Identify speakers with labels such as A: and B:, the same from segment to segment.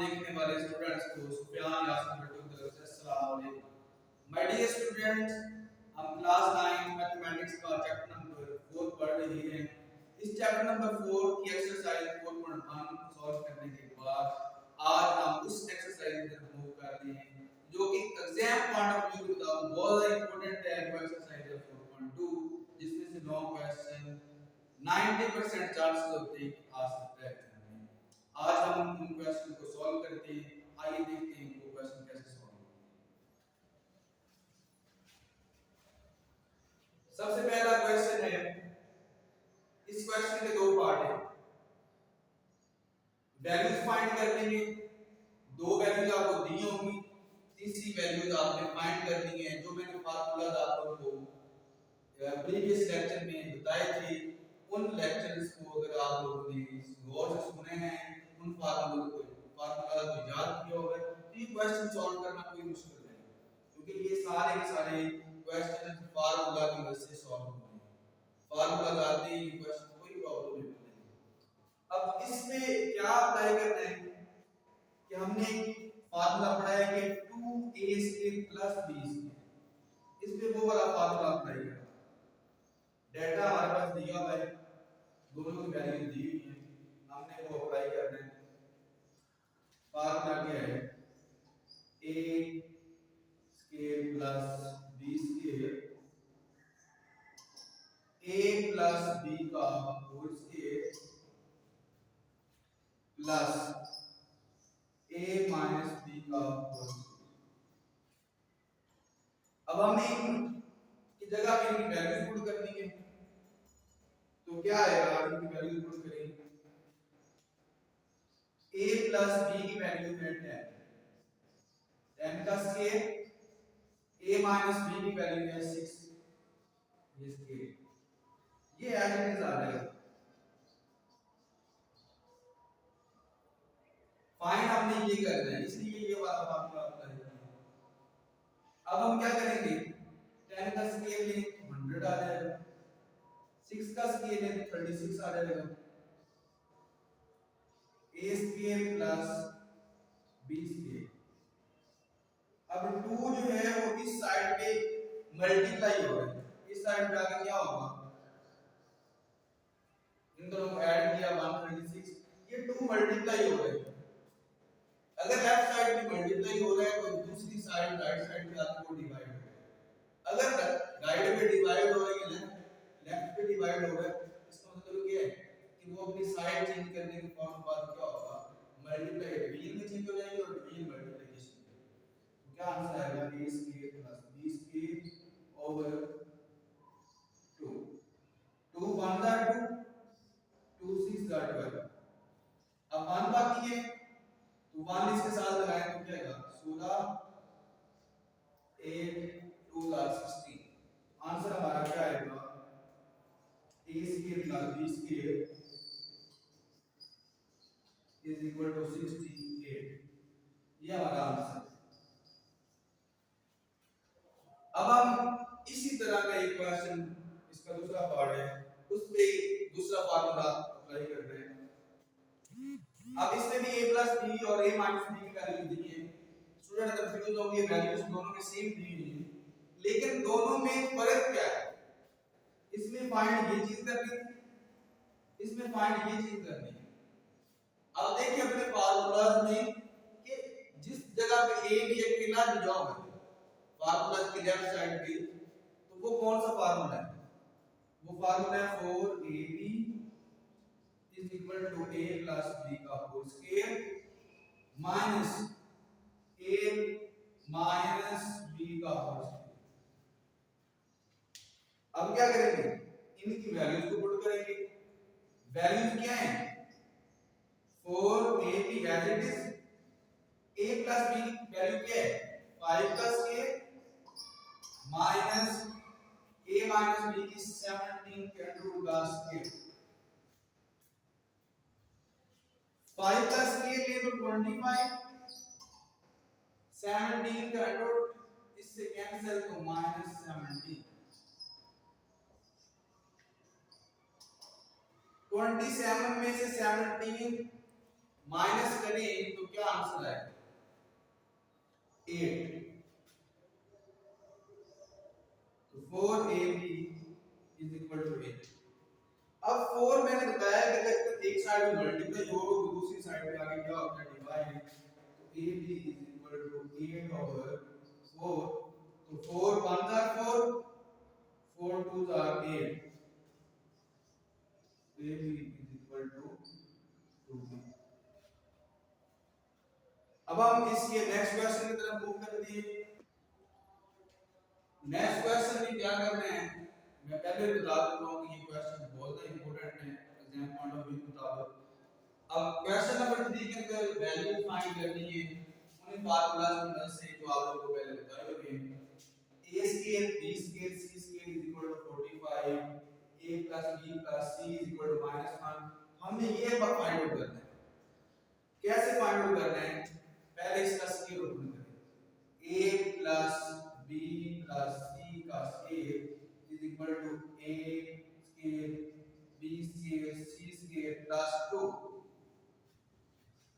A: देखने वाले स्टूडेंट्स को सुफियान यासिन भट्टू की तरफ से अस्सलाम वालेकुम। माय डियर स्टूडेंट्स, हम क्लास 9 मैथमेटिक्स का चैप्टर नंबर 4 पढ़ रहे हैं। इस चैप्टर नंबर 4 की एक्सरसाइज 4.1 सॉल्व करने के बाद आज हम उस एक्सरसाइज की तरफ मूव करते हैं जो कि एग्जाम पॉइंट ऑफ व्यू का बहुत ज्यादा इंपॉर्टेंट है। वो एक्सरसाइज है 4.2 जिसमें से 9 क्वेश्चन 90% चांसेस होते हैं कि आ सकता है। आज हम उन क्वेश्चन को सॉल्व करते हैं। आइए देखते हैं वो क्वेश्चन कैसे सॉल्व होते हैं। सबसे पहला क्वेश्चन है, इस क्वेश्चन के दो पार्ट हैं। वैल्यूज फाइंड करने में दो वैल्यूज आपको दी होंगी, तीसरी वैल्यूज आपने फाइंड करनी है। जो मैंने फार्मूलाज आपको प्रीवियस लेक्चर में बताए थे, उन लेक्चर्स को अगर आप लोगों ने गौर से सुने हैं, उन फार्मूला को याद किया होगा, तो ये क्वेश्चन सॉल्व करना कोई मुश्किल नहीं, क्योंकि ये सारे के सारे क्वेश्चन फार्मूला की मदद से सॉल्व होते हैं। फार्मूला आते ही क्वेश्चन कोई प्रॉब्लम नहीं। अब इसमें क्या अप्लाई करना है कि हमने फार्मूला पढ़ा है कि 2a² + b², इस पे वो वाला फार्मूला अप्लाई करना। डेटा हमारे पास दिया हुआ है, दोनों की वैल्यू दी हुई है, हमने वो अप्लाई करना है। फार्मूला क्या है, a² + b², a + b का whole square plus a - b का होल स्क्वायर। अब हमने इनकी जगह पे इनकी वैल्यूज पुट करनी है, तो क्या आएगा, इनकी वैल्यूज पुट करेंगे। a + b की वैल्यू है 10, 10 का स्क्वायर, a - b की वैल्यू है 6, ये स्क्वायर, ये एज इट इज आ जाएगा। फाइंड हमने ये करना है, इसलिए ये वाला फार्मूला अप्लाई करना है। अब हम क्या करेंगे, 10 का स्क्वायर लें तो 100 आ जाएगा, 6 का स्क्वायर लें तो 36 आ जाएगा। a² + b²। अब 2 जो है वो इस साइड पे मल्टीप्लाई हो रहा है, इस साइड पे आके क्या होगा, इन दोनों को ऐड किया 136, ये 2 मल्टीप्लाई हो रहे हैं। अगर लेफ्ट साइड पे मल्टीप्लाई हो रहा है तो दूसरी साइड राइट साइड पे आपको डिवाइड हो रहा है। अगर राइट पे डिवाइड हो रहा है, लेफ्ट पे डिवाइड हो रहा है, इसका मतलब क्या है कि वो अपनी साइड चेंज करने के फौरन बाद क्या होगा, मल्टीप्लाई डिवीजन में चेंज हो जाएगी और डिवीजन मल्टीप्लिकेशन में। तो क्या आंसर आएगा, a² + b² ओवर 2, 2 1 दा 2, 2 6 दा 12। अब 1 बाकी है तो 1 इसके साथ लगाएं तो क्या आएगा, 16, 8 2 दा 16। आंसर हमारा क्या आएगा, a² + b² = 68। ये हमारा आंसर। अब हम इसी तरह का एक क्वेश्चन, इसका दूसरा पार्ट है, उस पे दूसरा फार्मूला अप्लाई कर रहे हैं। अब इसमें भी a + b और a - b की वैल्यू दी है। स्टूडेंट कंफ्यूज होंगे, वैल्यूज दोनों में सेम दी हुई है, लेकिन दोनों में फर्क क्या है। इसमें फाइंड ये चीज करनी है, इसमें फाइंड ये चीज करनी है। अब देखिए अपने फार्मूलाज में कि जिस जगह पे a भी अकेला दिया हुआ है फार्मूलाज की लेफ्ट साइड पे, तो वो कौन सा फार्मूला है, वो फार्मूला है 4ab = a + b का whole square minus a - b का होल स्क्वायर। अब क्या करेंगे, इनकी वैल्यूज को पुट करेंगे। वैल्यूज क्या है, 4ab as it is, a + b की वैल्यू क्या है, 5 का स्क्वायर माइनस a - b की 17 के रूट का स्क्वायर। 5 का स्क्वायर ले तो 25, 17 का रूट इससे कैंसिल तो -17। 27 में से 17 माइनस करें तो क्या आंसर आएगा 8। तो 4ab इज इक्वल टू 8। अब 4 मैंने बताया कि अगर एक साइड में मल्टीप्लाई हो तो दूसरी साइड पे आगे क्या होता है डिवाइड। तो ab is equal to 8 over 4। तो 4 1 are 4, 4 2 are 8। ab is equal to 2b। अब हम इसके नेक्स्ट क्वेश्चन की तरफ मूव करते हैं। नेक्स्ट क्वेश्चन में क्या करना है, मैं पहले बता देता हूं कि ये क्वेश्चन बहुत ही इंपॉर्टेंट है एग्जाम पॉइंट ऑफ व्यू मुताबिक। अब क्वेश्चन नंबर 3 के अंदर वैल्यू फाइंड करनी है उन्हीं फार्मूलाज की मदद से जो आप लोगों को पहले बताए हुए हैं। a square b square c square is equal to 45, a plus b plus c is equal to -1। हमने ये फाइंड आउट करना है। कैसे फाइंड आउट करना है, पहले इसका स्क्वायर ओपन करें। a plus b plus c का square is equal to a square b square c square plus 2।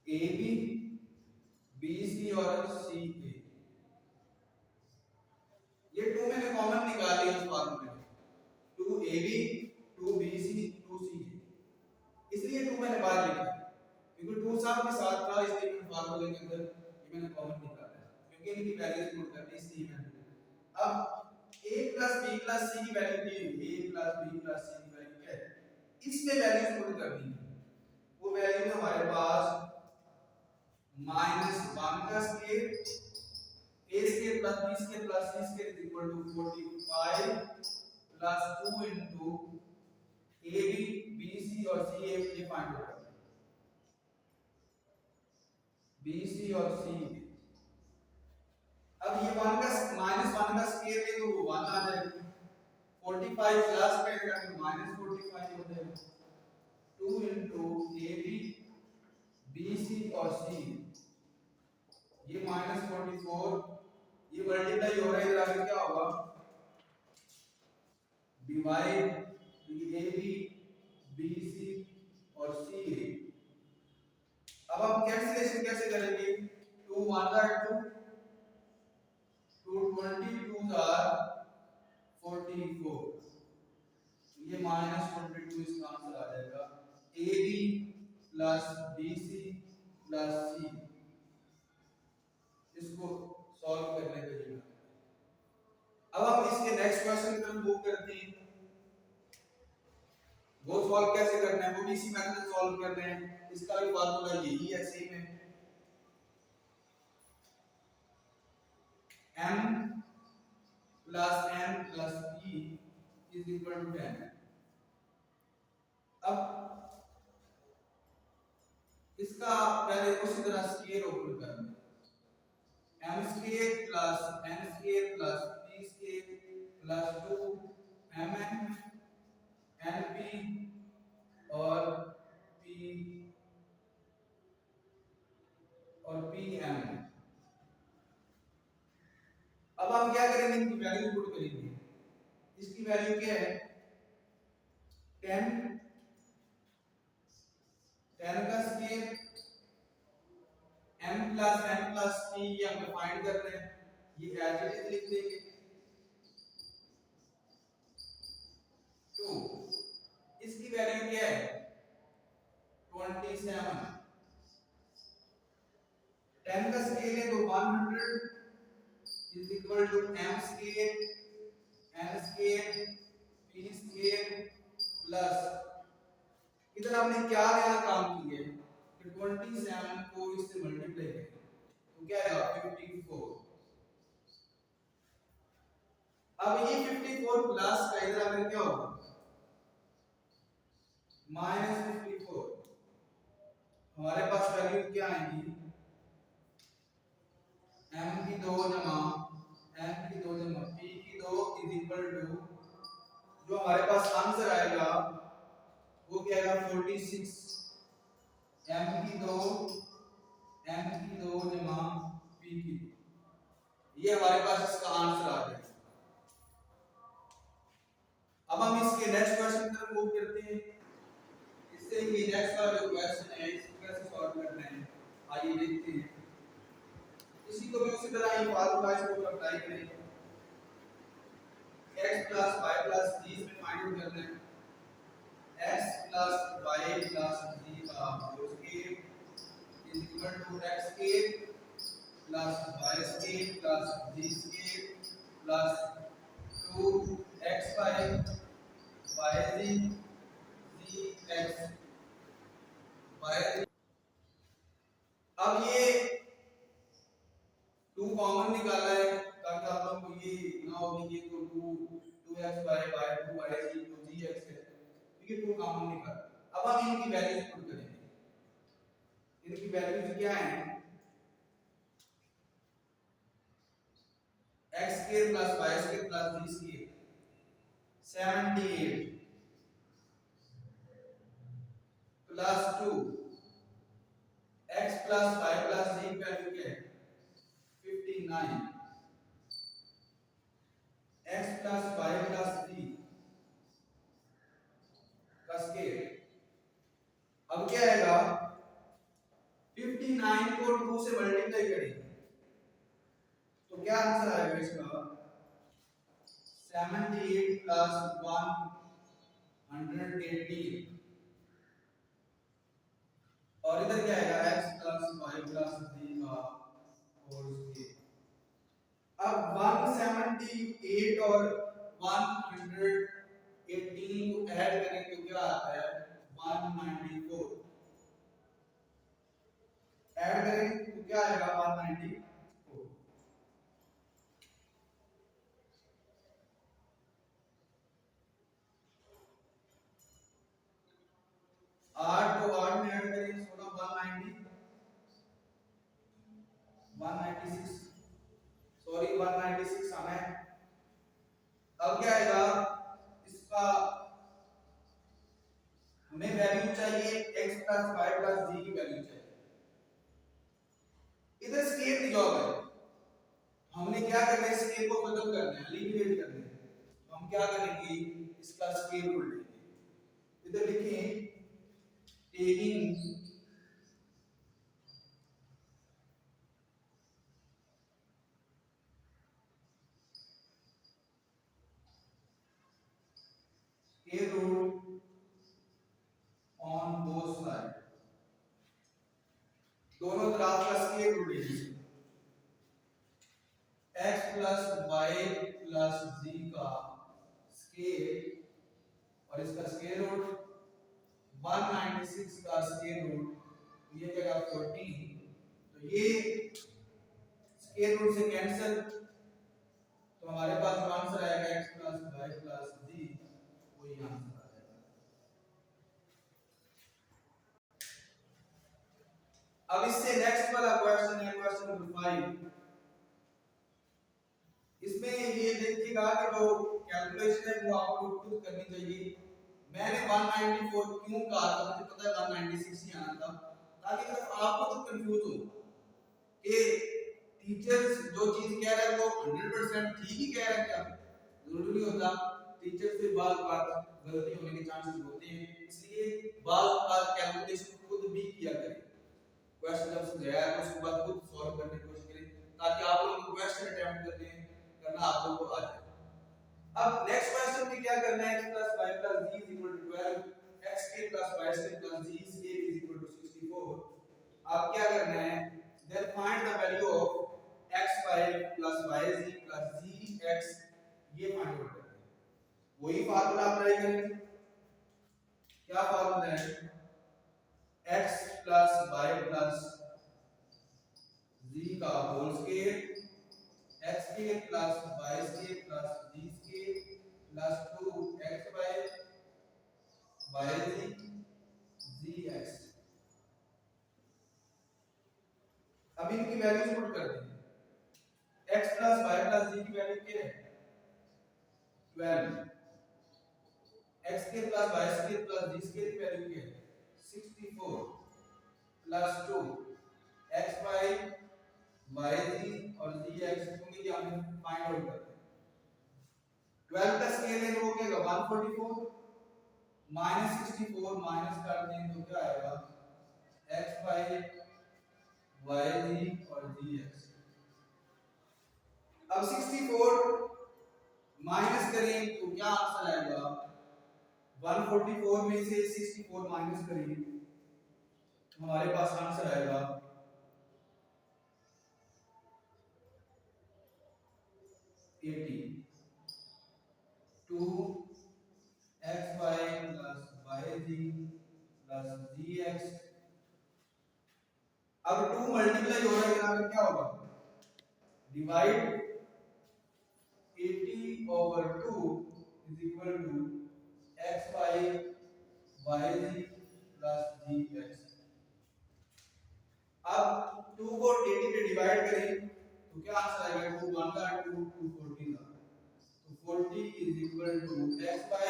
A: ab bc और ca, ये 2 मैंने कॉमन निकाल लिया इस फार्मूले में। 2ab 2bc 2ca, इसलिए 2 मैंने बाहर लिखा क्योंकि 2 साथ के साथ था, इसलिए मैंने फार्मूले के अंदर ये मैंने कॉमन निकाला है क्योंकि इनकी वैल्यूज पुट करनी इसलिए मैंने। अब a plus b plus c की वैल्यू दी हुई है, a plus b plus c की वैल्यू क्या है, इसमें वैल्यूज पुट करनी है। वो वैल्यू है हमारे पास -1 का square a square plus b square plus c square is equal to 45 plus 2 into ab bc और ca ये फाइंड आउट करना है। bc और c, अब ये 1 का -1 का स्क्वायर ले तो वो 1 आ जाएगा। 45 प्लस का इधर -45 हो जाएगा। 2 इनटू ab bc और c, ये -44, ये मल्टीप्लाई हो रहा है, इधर आगे क्या होगा डिवाइड, ये ab bc और ca। अब हम कैंसिलेशन कैसे करेंगे, 2 1 are 2, 2 22 are 44, ये -22 इसका आंसर आ जाएगा। ab plus bc plus c, इसको सॉल्व करने के लिए अब हम इसके नेक्स्ट क्वेश्चन की तरफ मूव करते हैं। वो सॉल्व कैसे करना है, वो भी इसी मेथड से सॉल्व करना है। इसका भी फार्मूला यही है सेम है, m plus n plus p is equal to 10। अब इसका पहले उसी तरह स्क्वायर ओपन करना है। m square plus n square plus p square plus 2 mn np और pm। अब हम क्या करेंगे, इनकी वैल्यू पुट करेंगे। इसकी वैल्यू क्या है 10 का square m plus n plus p, ये हम फाइंड कर रहे हैं, ये एज इट इज लिख देंगे। 2, इसकी वैल्यू क्या है 27। 10 का स्क्वायर है तो 100 is equal to m square n square p square plus, इधर हमने क्या नया काम किया है कि 27 को इससे मल्टीप्लाई करें तो क्या आएगा 54। अब ये 54 प्लस का इधर आकर क्या होगा -54। हमारे पास वैल्यू क्या आएगी m की 2 जमा n की 2 जमा p की 2 इज इक्वल टू, जो हमारे पास आंसर आएगा वो क्या आएगा 46। m की 2 जमा p की 2, ये हमारे पास इसका आंसर आ जाएगा। अब हम इसके नेक्स्ट क्वेश्चन की तरफ मूव करते हैं। इससे ये नेक्स्ट वाला जो क्वेश्चन है इसको कैसे सॉल्व करना है आइए देखते हैं। इसी को भी उसी तरह ही फार्मूला इसको अप्लाई करें। x plus y plus z इसमें फाइंड आउट करना है। x plus y plus z का whole square is equal to x square plus y square plus z square plus 2xy yz zx y। अब ये 2 common निकाला है ताकि आप लोगों को ये ना हो कि ये तो 2xy by 2yz तो zx है, ठीक है। 2 कॉमन निकाला। अब हम इनकी वैल्यूज पुट करेंगे। इनकी वैल्यूज क्या है? x square plus y square plus z square 78 plus 2 x plus y plus z की वैल्यू क्या है? 59 x plus y plus z का स्क्वायर। अब क्या आएगा? 59 को 2 से मल्टीप्लाई करेंगे तो क्या आंसर आएगा इसका? 78 plus 118 और इधर क्या आएगा? x plus y plus z का होल स्क्वायर। अब 178 और 118 को ऐड करें तो क्या आता है? 194। ऐड करें तो क्या आएगा? 194। 8 को 8 में ऐड करें 16 196 सॉरी 196 आना है। अब क्या आएगा? इसका हमें वैल्यू चाहिए x plus y plus z की वैल्यू चाहिए। इधर स्केल की जॉब है, हमने क्या करना है? स्केल को खत्म करना है, एलिमिनेट करना है। तो हम क्या करेंगे? इसका स्केल रूल लेंगे। इधर लिखें taking scale rule on both side. दोनों तरफ का स्केल रूल लीजिए। x plus y plus z का स्केल और इसका स्केल रूट 196 का स्केल रूट ये जगह 14 तो ये स्केल रूट से कैंसिल तो हमारे पास जो आंसर आएगा x plus y plus z वही आंसर आ जाएगा। अब इससे नेक्स्ट वाला क्वेश्चन है क्वेश्चन नंबर 5। इसमें ये देखिएगा कि जो कैलकुलेशन है वो आपको खुद करनी चाहिए। मैंने 194 क्यों कहा था? मुझे पता है 196 ही आना था ताकि आपको तो कंफ्यूज हो कि टीचर्स जो चीज कह रहा है वो 100% ठीक ही कह रहा है क्या? जरूरी नहीं होता। टीचर से बात गलती होने के चांसेस होते हैं, इसलिए बात कैलकुलेशन खुद भी किया करें। क्वेश्चन जब समझाया तो उसके बाद खुद सॉल्व करने की कोशिश करें ताकि आप लोगों को क्वेश्चन अटेम्प्ट करना आप लोगों को आ जाए। अब नेक्स्ट क्वेश्चन में क्या करना है? x plus y plus z is equal to 12 x square plus y square plus z square is equal to 64। अब क्या करना है? then find the value of xy plus yz plus zx ये find out करना है। वही formula apply करेंगे। क्या फार्मूला है? x plus y plus z का whole square x square plus y square plus z square plus 2xy yz zx। अब इनकी वैल्यूज पुट कर देंगे। x plus y plus z की वैल्यू क्या है? 12। x square plus y square plus z square की value क्या है? 64 plus 2 xy yz और zx क्योंकि ये हमें फाइंड आउट करना है। 12 का स्केल है वो क्या होगा? 144 माइनस 64 माइनस कर दें तो क्या आएगा? xy वाई जी और जी एक्स। अब 64 माइनस करें तो क्या आंसर आएगा? 144 में से 64 माइनस करें तो हमारे पास आंसर आएगा 80। 2 एक्स वाई प्लस वाई जी प्लस जी एक्स। अब 2 मल्टीप्लाई हो रहा है, यहाँ पे क्या होगा? Divide 80 over 2 is equal to xy yg plus gx। अब 2 को 80 पे डिवाइड करें तो क्या आंसर आएगा? 2 1 का 2 2 40 का, तो 40 is equal to xy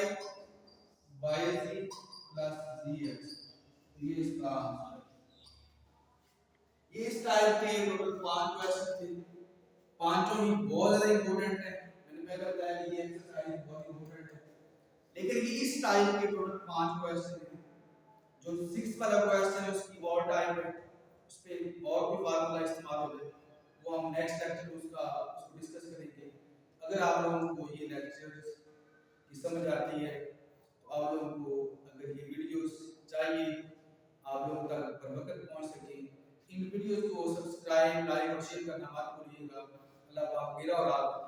A: yg plus gx। तो ये इसका आंसर है। ये इस टाइप के टोटल 5 क्वेश्चन थे, पांचों ही बहुत ज्यादा इंपॉर्टेंट है। मैंने पहले बताया कि ये एक्सरसाइज बहुत इंपॉर्टेंट है, लेकिन ये इस टाइप के टोटल 5 क्वेश्चन हैं। जो 6 वाला क्वेश्चन है उसकी और टाइप है, उस पे और भी फार्मूला इस्तेमाल होते हैं, वो हम नेक्स्ट लेक्चर में उसको डिस्कस करेंगे। अगर आप लोगों को ये लेक्चर्स की समझ आती है तो आप लोगों को अगर ये वीडियोस चाहिए आप लोगों तक बर वक्त पहुंच सके, इन वीडियोस को सब्सक्राइब लाइक और शेयर करना मत भूलिएगा। अल्लाह पाक मेरा और आपका